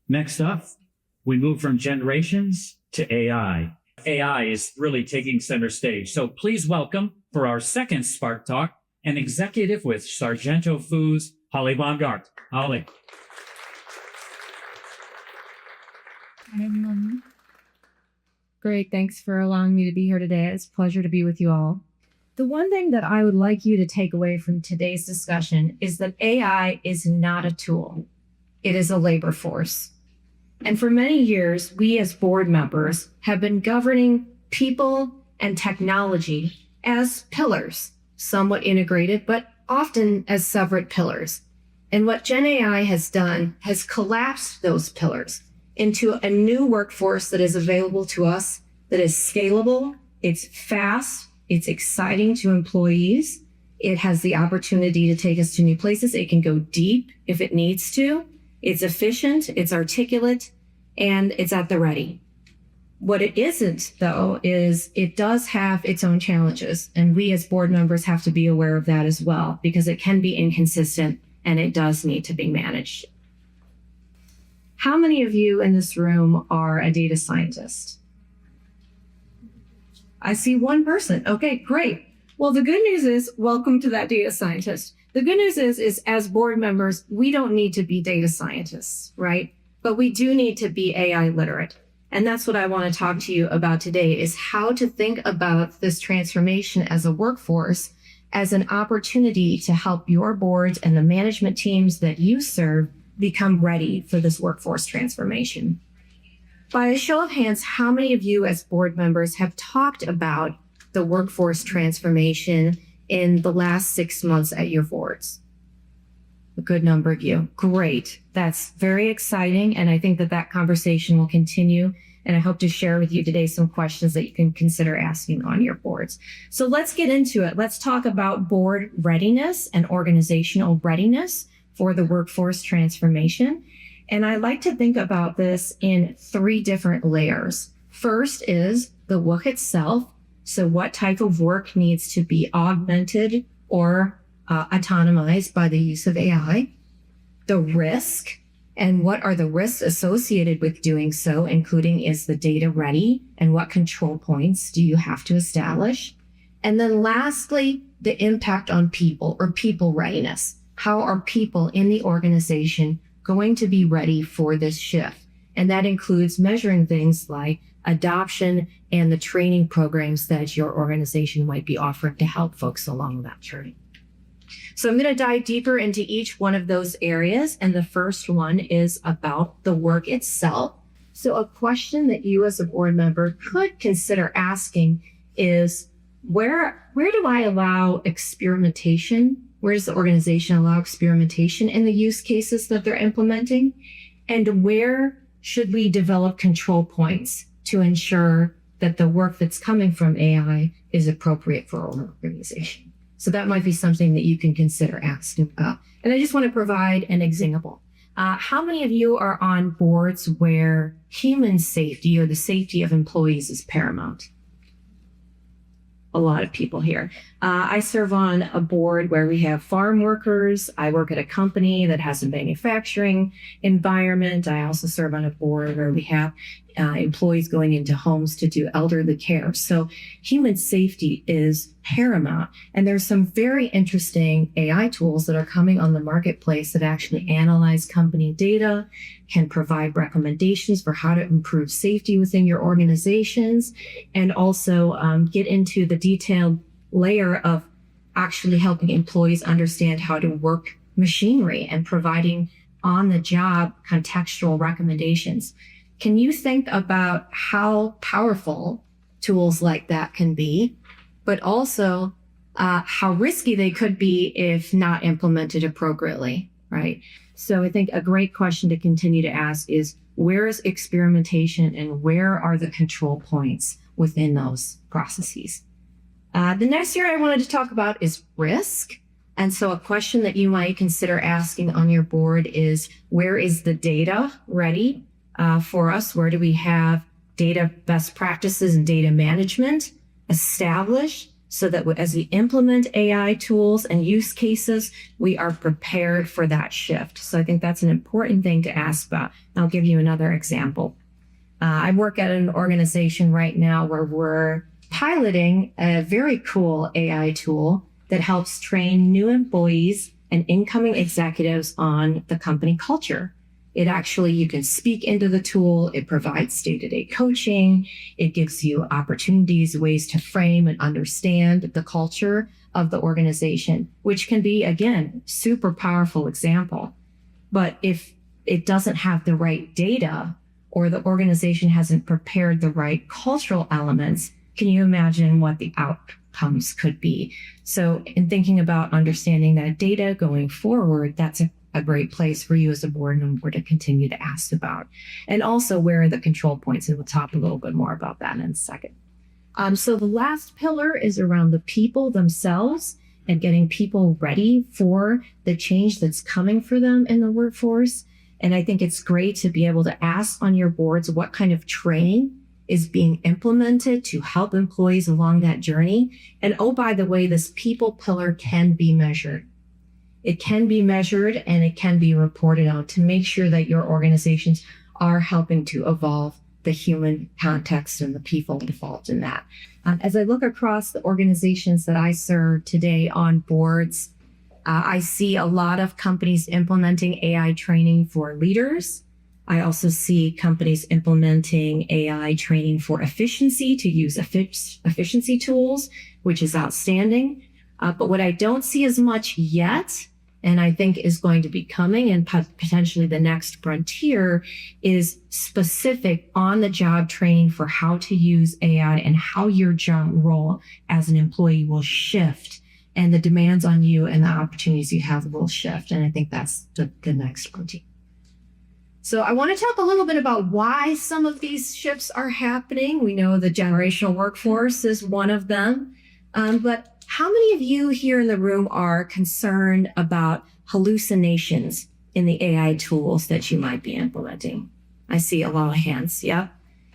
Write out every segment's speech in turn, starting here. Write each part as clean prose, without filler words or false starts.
Next up, we move from generations to AI. AI is really taking center stage. So please welcome for our second Spark Talk, an executive with Sargento Foods, Holly Baumgart. Holly. Hi, everyone. Great. Thanks for allowing me to be here today. It's a pleasure to be with you all. The one thing that I would like you to take away from today's discussion is that AI is not a tool. It is a labor force. And for many years, we as board members have been governing people and technology as pillars, somewhat integrated, but often as separate pillars. And what GenAI has done has collapsed those pillars into a new workforce that is available to us, that is scalable, it's fast, it's exciting to employees, it has the opportunity to take us to new places, it can go deep if it needs to, it's efficient, it's articulate, and it's at the ready. What it isn't, though, is it does have its own challenges, and we as board members have to be aware of that as well, because it can be inconsistent and it does need to be managed. How many of you in this room are a data scientist? I see one person. Okay, great. Well, the good news is, welcome to that data scientist. The good news is as board members, we don't need to be data scientists, right? But we do need to be AI literate. And that's what I want to talk to you about today, is how to think about this transformation as a workforce as an opportunity to help your boards and the management teams that you serve become ready for this workforce transformation. By a show of hands, how many of you as board members have talked about the workforce transformation in the last 6 months at your boards? A good number of you. Great. That's very exciting. And I think that that conversation will continue. And I hope to share with you today some questions that you can consider asking on your boards. So let's get into it. Let's talk about board readiness and organizational readiness for the workforce transformation. And I like to think about this in 3 different layers. First is the work itself. So what type of work needs to be augmented or autonomized by the use of AI? The risk, and what are the risks associated with doing so, including is the data ready and what control points do you have to establish? And then lastly, the impact on people or people readiness. How are people in the organization going to be ready for this shift? And that includes measuring things like adoption and the training programs that your organization might be offering to help folks along that journey. So I'm going to dive deeper into each one of those areas. And the first one is about the work itself. So a question that you as a board member could consider asking is, where do I allow experimentation? Where does the organization allow experimentation in the use cases that they're implementing? And where should we develop control points to ensure that the work that's coming from AI is appropriate for our organization? So that might be something that you can consider asking about. And I just want to provide an example. How many of you are on boards where human safety or the safety of employees is paramount? A lot of people here. I serve on a board where we have farm workers. I work at a company that has a manufacturing environment. I also serve on a board where we have employees going into homes to do elderly care. So human safety is paramount. And there's some very interesting AI tools that are coming on the marketplace that actually analyze company data, can provide recommendations for how to improve safety within your organizations, and also get into the detailed layer of actually helping employees understand how to work machinery and providing on-the-job contextual recommendations. Can you think about how powerful tools like that can be, but also how risky they could be if not implemented appropriately, right? So I think a great question to continue to ask is, where is experimentation and where are the control points within those processes? The next area I wanted to talk about is risk. And so a question that you might consider asking on your board is, where is the data ready for us? Where do we have data best practices and data management established so that as we implement AI tools and use cases, we are prepared for that shift. So I think that's an important thing to ask about. I'll give you another example. I work at an organization right now where we're piloting a very cool AI tool that helps train new employees and incoming executives on the company culture. It actually, you can speak into the tool. It provides day-to-day coaching. It gives you opportunities, ways to frame and understand the culture of the organization, which can be, again, super powerful example. But if it doesn't have the right data or the organization hasn't prepared the right cultural elements, can you imagine what the outcomes could be? So in thinking about understanding that data going forward, that's a great place for you as a board member to continue to ask about. And also, where are the control points? And we'll talk a little bit more about that in a second. So the last pillar is around the people themselves and getting people ready for the change that's coming for them in the workforce. And I think it's great to be able to ask on your boards what kind of training is being implemented to help employees along that journey. And oh, by the way, this people pillar can be measured. It can be measured and it can be reported on to make sure that your organizations are helping to evolve the human context and the people involved in that. As I look across the organizations that I serve today on boards, I see a lot of companies implementing AI training for leaders. I also see companies implementing AI training for efficiency to use efficiency tools, which is outstanding. But what I don't see as much yet, and I think is going to be coming and potentially the next frontier, is specific on-the-job training for how to use AI and how your job role as an employee will shift and the demands on you and the opportunities you have will shift. And I think that's the next frontier. So I want to talk a little bit about why some of these shifts are happening. We know the generational workforce is one of them, but how many of you here in the room are concerned about hallucinations in the AI tools that you might be implementing? I see a lot of hands, yeah.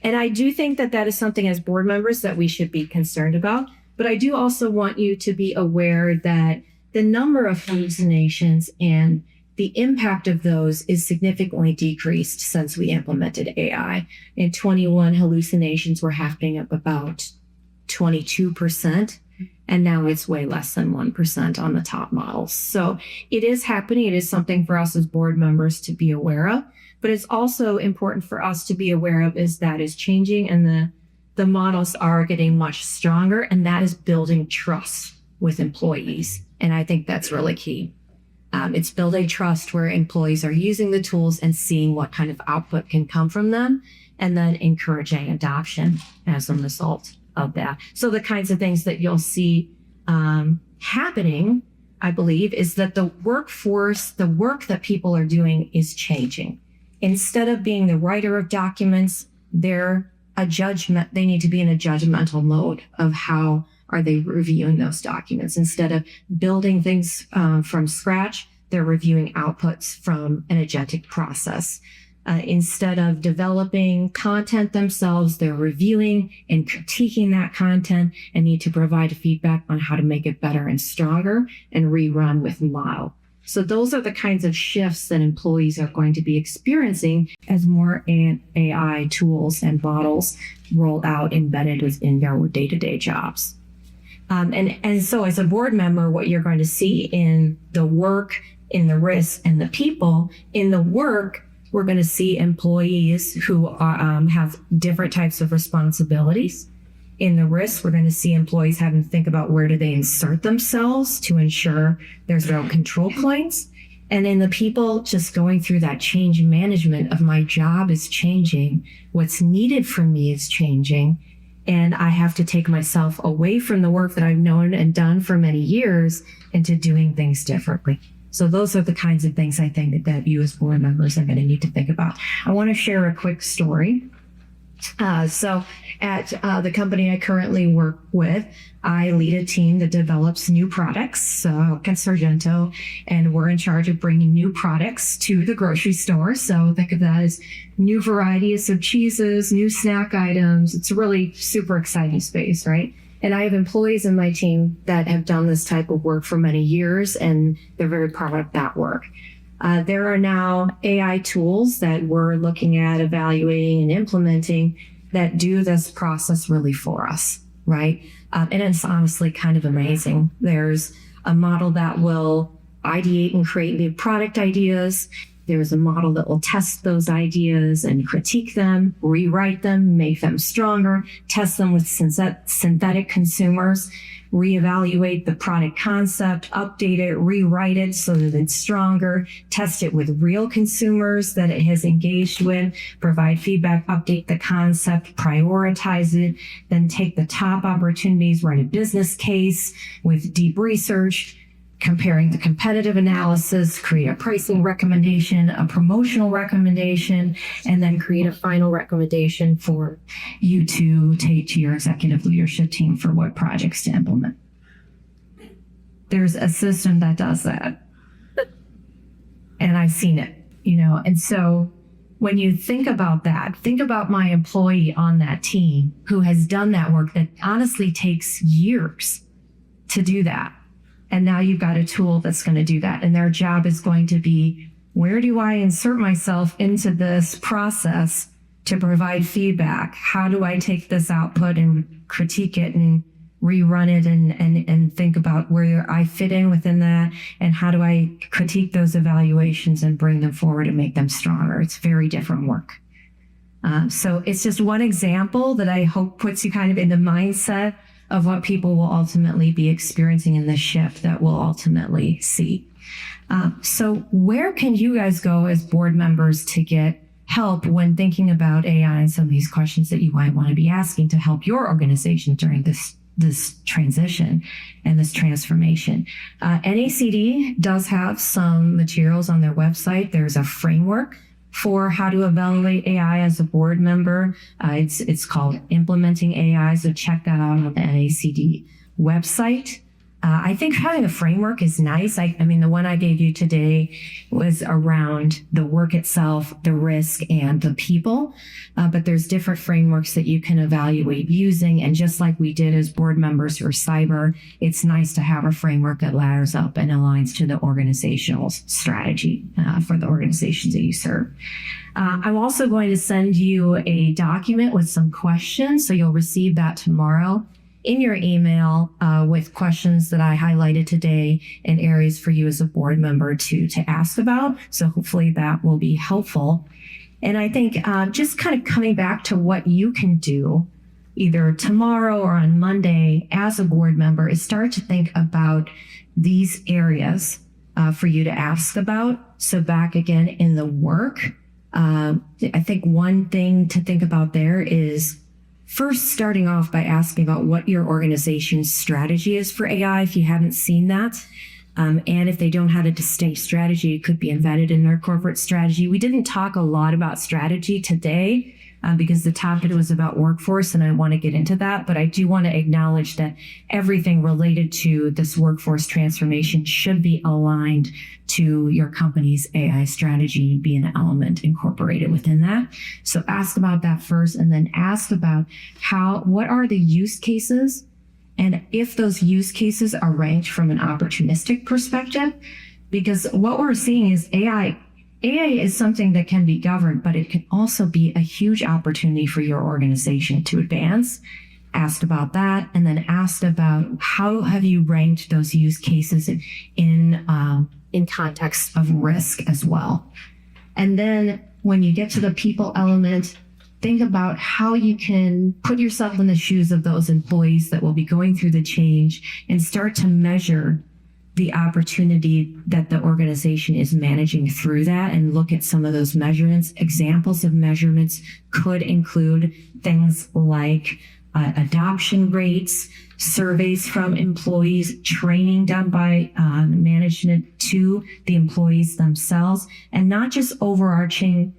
And I do think that that is something as board members that we should be concerned about. But I do also want you to be aware that the number of hallucinations and the impact of those is significantly decreased since we implemented AI. In 21, hallucinations were happening up about 22%. And now it's way less than 1% on the top models. So it is happening. It is something for us as board members to be aware of. But it's also important for us to be aware of is that is changing and the models are getting much stronger. And that is building trust with employees. And I think that's really key. It's building trust where employees are using the tools and seeing what kind of output can come from them and then encouraging adoption as a result of that. So the kinds of things that you'll see happening, I believe, is that the workforce, the work that people are doing is changing. Instead of being the writer of documents, they need to be in a judgmental mode of how are they reviewing those documents. Instead of building things from scratch, they're reviewing outputs from an agentic process. Instead of developing content themselves, they're reviewing and critiquing that content and need to provide feedback on how to make it better and stronger and rerun with model. So those are the kinds of shifts that employees are going to be experiencing as more AI tools and models roll out embedded within their day-to-day jobs. And so as a board member, what you're going to see in the work, in the risks, and the people, in the work, we're going to see employees who have different types of responsibilities. In the risks, we're going to see employees having to think about where do they insert themselves to ensure there's no control points. And in the people, just going through that change management of my job is changing. What's needed from me is changing. And I have to take myself away from the work that I've known and done for many years into doing things differently. So those are the kinds of things I think that you as board members are going to need to think about. I want to share a quick story. So at the company I currently work with, I lead a team that develops new products, at Sargento, and we're in charge of bringing new products to the grocery store. So think of that as new varieties of cheeses, new snack items. It's a really super exciting space, right? And I have employees in my team that have done this type of work for many years, and they're very proud of that work. There are now AI tools that we're looking at evaluating and implementing that do this process really for us, right? And it's honestly kind of amazing. There's a model that will ideate and create new product ideas. There's a model that will test those ideas and critique them, rewrite them, make them stronger, test them with synthetic consumers, reevaluate the product concept, update it, rewrite it so that it's stronger, test it with real consumers that it has engaged with, provide feedback, update the concept, prioritize it, then take the top opportunities, write a business case with deep research, comparing the competitive analysis, create a pricing recommendation, a promotional recommendation, and then create a final recommendation for you to take to your executive leadership team for what projects to implement. There's a system that does that. And I've seen it, and so when you think about that, think about my employee on that team who has done that work that honestly takes years to do that. And now you've got a tool that's going to do that. And their job is going to be, where do I insert myself into this process to provide feedback? How do I take this output and critique it and rerun it and think about where I fit in within that? And how do I critique those evaluations and bring them forward and make them stronger? It's very different work. So it's just one example that I hope puts you kind of in the mindset of what people will ultimately be experiencing in the shift that we'll ultimately see. So where can you guys go as board members to get help when thinking about AI and some of these questions that you might want to be asking to help your organization during this transition and this transformation? NACD does have some materials on their website. There's a framework for how to evaluate AI as a board member. It's called Implementing AI, so check that out on the NACD website. I think having a framework is nice. I mean, the one I gave you today was around the work itself, the risk, and the people. But there's different frameworks that you can evaluate using. And just like we did as board members for cyber, it's nice to have a framework that ladders up and aligns to the organizational strategy for the organizations that you serve. I'm also going to send you a document with some questions. So you'll receive that tomorrow in your email with questions that I highlighted today and areas for you as a board member to ask about. So hopefully that will be helpful. And I think just kind of coming back to what you can do either tomorrow or on Monday as a board member is start to think about these areas for you to ask about. So back again in the work, I think one thing to think about there is first, starting off by asking about what your organization's strategy is for AI, if you haven't seen that. And if they don't have a distinct strategy, it could be embedded in their corporate strategy. We didn't talk a lot about strategy today because the topic was about workforce, and I want to get into that. But I do want to acknowledge that everything related to this workforce transformation should be aligned to your company's AI strategy and be an element incorporated within that. So ask about that first, and then ask about what are the use cases, and if those use cases are ranked from an opportunistic perspective, because what we're seeing is AI is something that can be governed, but it can also be a huge opportunity for your organization to advance. Asked about that, and then asked about how have you ranked those use cases in context of risk as well. And then when you get to the people element, think about how you can put yourself in the shoes of those employees that will be going through the change and start to measure the opportunity that the organization is managing through that and look at some of those measurements. Examples of measurements could include things like adoption rates, surveys from employees, training done by management to the employees themselves, and not just overarching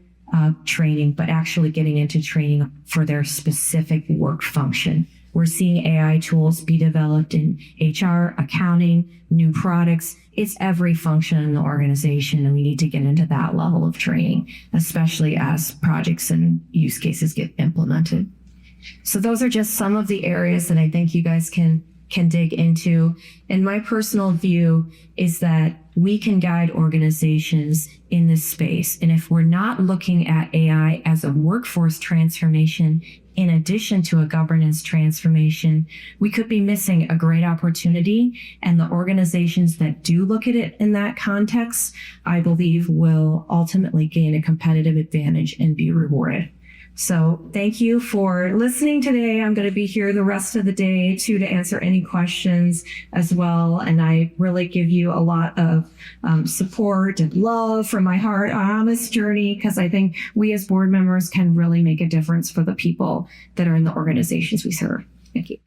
training, but actually getting into training for their specific work function. We're seeing AI tools be developed in HR, accounting, new products. It's every function in the organization, and we need to get into that level of training, especially as projects and use cases get implemented. So those are just some of the areas that I think you guys can dig into. And my personal view is that we can guide organizations in this space. And if we're not looking at AI as a workforce transformation in addition to a governance transformation, we could be missing a great opportunity. And the organizations that do look at it in that context, I believe, will ultimately gain a competitive advantage and be rewarded. So thank you for listening today. I'm going to be here the rest of the day too to answer any questions as well. And I really give you a lot of support and love from my heart on this journey, because I think we as board members can really make a difference for the people that are in the organizations we serve. Thank you.